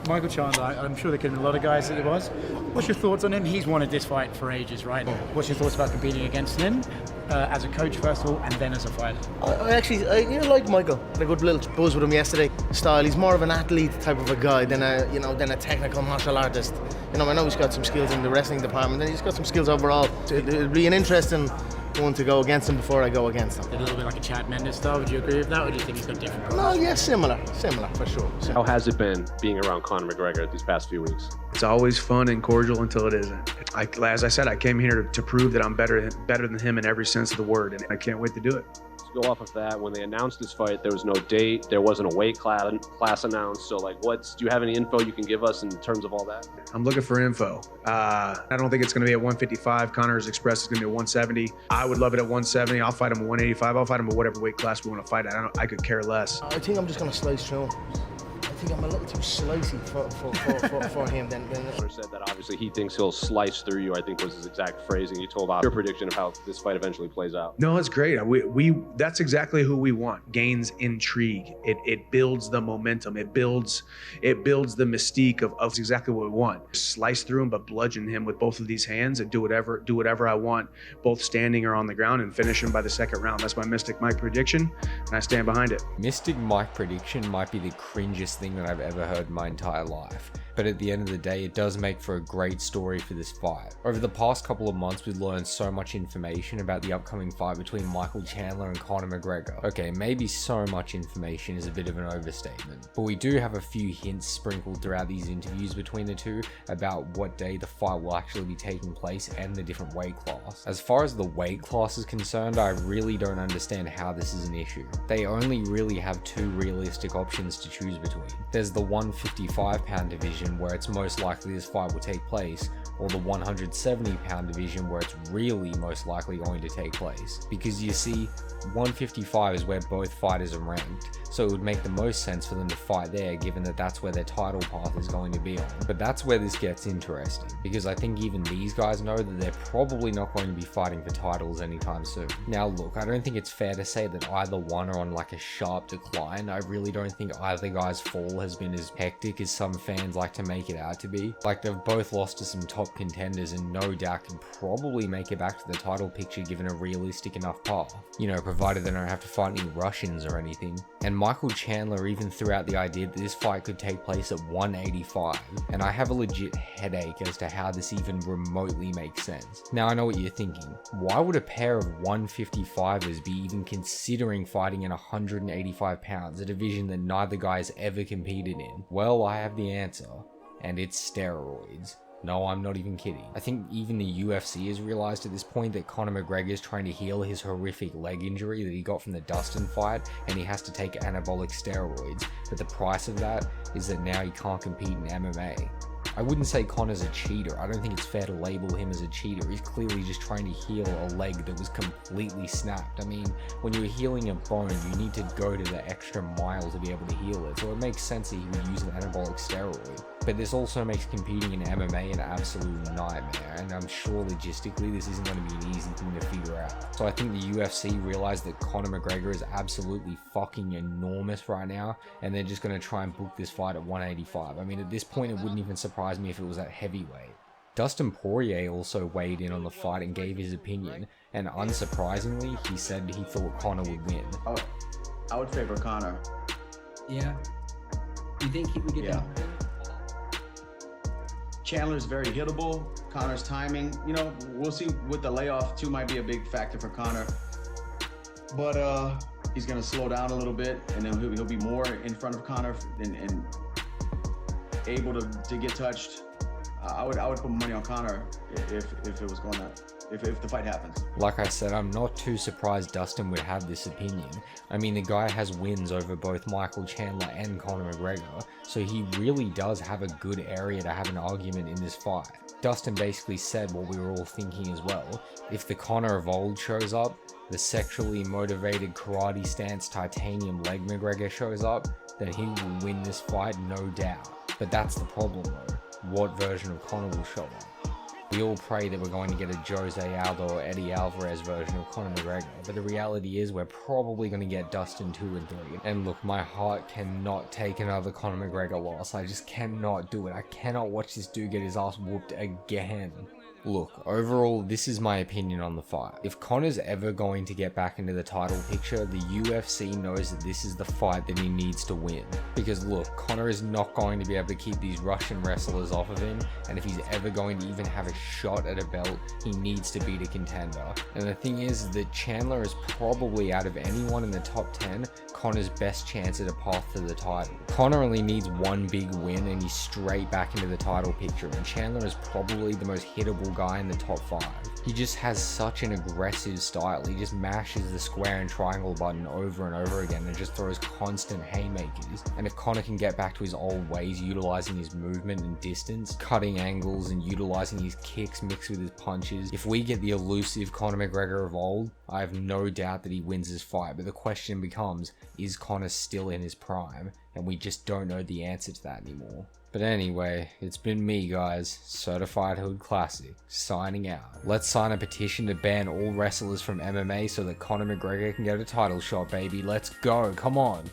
Michael Chandler, I'm sure there could have been a lot of guys that it was. What's your thoughts on him? He's wanted this fight for ages, right? What's your thoughts about competing against him as a coach first of all, and then as a fighter? I like Michael. I had a good little buzz with him yesterday. Style, he's more of an athlete type of a guy than a technical martial artist. I know he's got some skills in the wrestling department, and he's got some skills overall. It'll be an interesting one to go against him before I go against him. A little bit like a Chad Mendes style, would you agree with that, or do you think he's got different? No, yeah, similar for sure. How has it been being around Conor McGregor these past few weeks? It's always fun and cordial until it isn't. As I said, I came here to prove that I'm better than him in every sense of the word, and I can't wait to do it. To go off of that, when they announced this fight, there was no date, there wasn't a weight class announced. So, do you have any info you can give us in terms of all that? I'm looking for info. I don't think it's going to be at 155. Conor's expressed it's going to be at 170. I would love it at 170. I'll fight him at 185. I'll fight him at whatever weight class we want to fight at. I could care less. I think I'm just going to slice through him. I think I'm a little too slicey for him. Then Said that obviously he thinks he'll slice through you, I think was his exact phrasing. You told us your prediction of how this fight eventually plays out. No, it's great. We that's exactly who we want. Gains intrigue. It builds the momentum. It builds the mystique of exactly what we want. Slice through him, but bludgeon him with both of these hands and do whatever I want, both standing or on the ground, and finish him by the second round. That's my Mystic Mike prediction, and I stand behind it. Mystic Mike prediction might be the cringiest thing that I've ever heard in my entire life. But at the end of the day, it does make for a great story for this fight. Over the past couple of months, we've learned so much information about the upcoming fight between Michael Chandler and Conor McGregor. Okay, maybe so much information is a bit of an overstatement, but we do have a few hints sprinkled throughout these interviews between the two about what day the fight will actually be taking place and the different weight class. As far as the weight class is concerned, I really don't understand how this is an issue. They only really have two realistic options to choose between. There's the 155-pound division, where it's most likely this fight will take place, or the 170-pound division, where it's really most likely going to take place. Because you see, 155 is where both fighters are ranked, so it would make the most sense for them to fight there, given that that's where their title path is going to be on. But that's where this gets interesting, because I think even these guys know that they're probably not going to be fighting for titles anytime soon. Now look, I don't think it's fair to say that either one are on a sharp decline. I really don't think either guy's fall has been as hectic as some fans like to make it out to be. They've both lost to some top contenders and no doubt can probably make it back to the title picture given a realistic enough path. Provided they don't have to fight any Russians or anything. And Michael Chandler even threw out the idea that this fight could take place at 185, and I have a legit headache as to how this even remotely makes sense. Now I know what you're thinking. Why would a pair of 155ers be even considering fighting in 185 pounds, a division that neither guy's ever competed in? Well, I have the answer, and it's steroids. No, I'm not even kidding. I think even the UFC has realized at this point that Conor McGregor is trying to heal his horrific leg injury that he got from the Dustin fight, and he has to take anabolic steroids, but the price of that is that now he can't compete in MMA. I wouldn't say Conor's a cheater. I don't think it's fair to label him as a cheater. He's clearly just trying to heal a leg that was completely snapped. I mean, when you're healing a bone, you need to go to the extra mile to be able to heal it. So it makes sense that he would use an anabolic steroid. But this also makes competing in MMA an absolute nightmare. And I'm sure logistically this isn't going to be an easy thing to figure out. So I think the UFC realized that Conor McGregor is absolutely fucking enormous right now. And they're just going to try and book this fight at 185. I mean, at this point, it wouldn't even surprise me if it was at heavyweight. Dustin Poirier also weighed in on the fight and gave his opinion, and unsurprisingly, he said he thought Conor would win. Oh, I would favor Conor. Yeah. You think he would get that? Chandler's very hittable. Conor's timing, we'll see with the layoff too might be a big factor for Conor. But he's gonna slow down a little bit, and then he'll be more in front of Conor and able to get touched. I would put money on Conor if it was going to, if the fight happens. Like I said, I'm not too surprised Dustin would have this opinion. I mean, the guy has wins over both Michael Chandler and Conor McGregor, so he really does have a good area to have an argument in this fight. Dustin basically said what we were all thinking as well. If the Conor of old shows up, the sexually motivated karate stance titanium leg McGregor shows up, then he will win this fight, no doubt. But that's the problem though. What version of Conor will show up? We all pray that we're going to get a Jose Aldo or Eddie Alvarez version of Conor McGregor, but the reality is we're probably going to get Dustin 2 and 3. And look, my heart cannot take another Conor McGregor loss. I just cannot do it. I cannot watch this dude get his ass whooped again. Look, overall, this is my opinion on the fight. If Conor's ever going to get back into the title picture, the UFC knows that this is the fight that he needs to win. Because look, Conor is not going to be able to keep these Russian wrestlers off of him, and if he's ever going to even have a shot at a belt, he needs to beat a contender. And the thing is that Chandler is probably, out of anyone in the top 10, Conor's best chance at a path to the title. Conor only needs one big win and he's straight back into the title picture, and Chandler is probably the most hittable guy in the top 5. He just has such an aggressive style. He just mashes the square and triangle button over and over again and just throws constant haymakers. And if Conor can get back to his old ways, utilizing his movement and distance, cutting angles and utilizing his kicks mixed with his punches, if we get the elusive Conor McGregor of old, I have no doubt that he wins this fight. But the question becomes, is Conor still in his prime? And we just don't know the answer to that anymore. But anyway, it's been me, guys, Certified Hood Classic, signing out. Let's sign a petition to ban all wrestlers from MMA so that Conor McGregor can get a title shot, baby. Let's go, come on.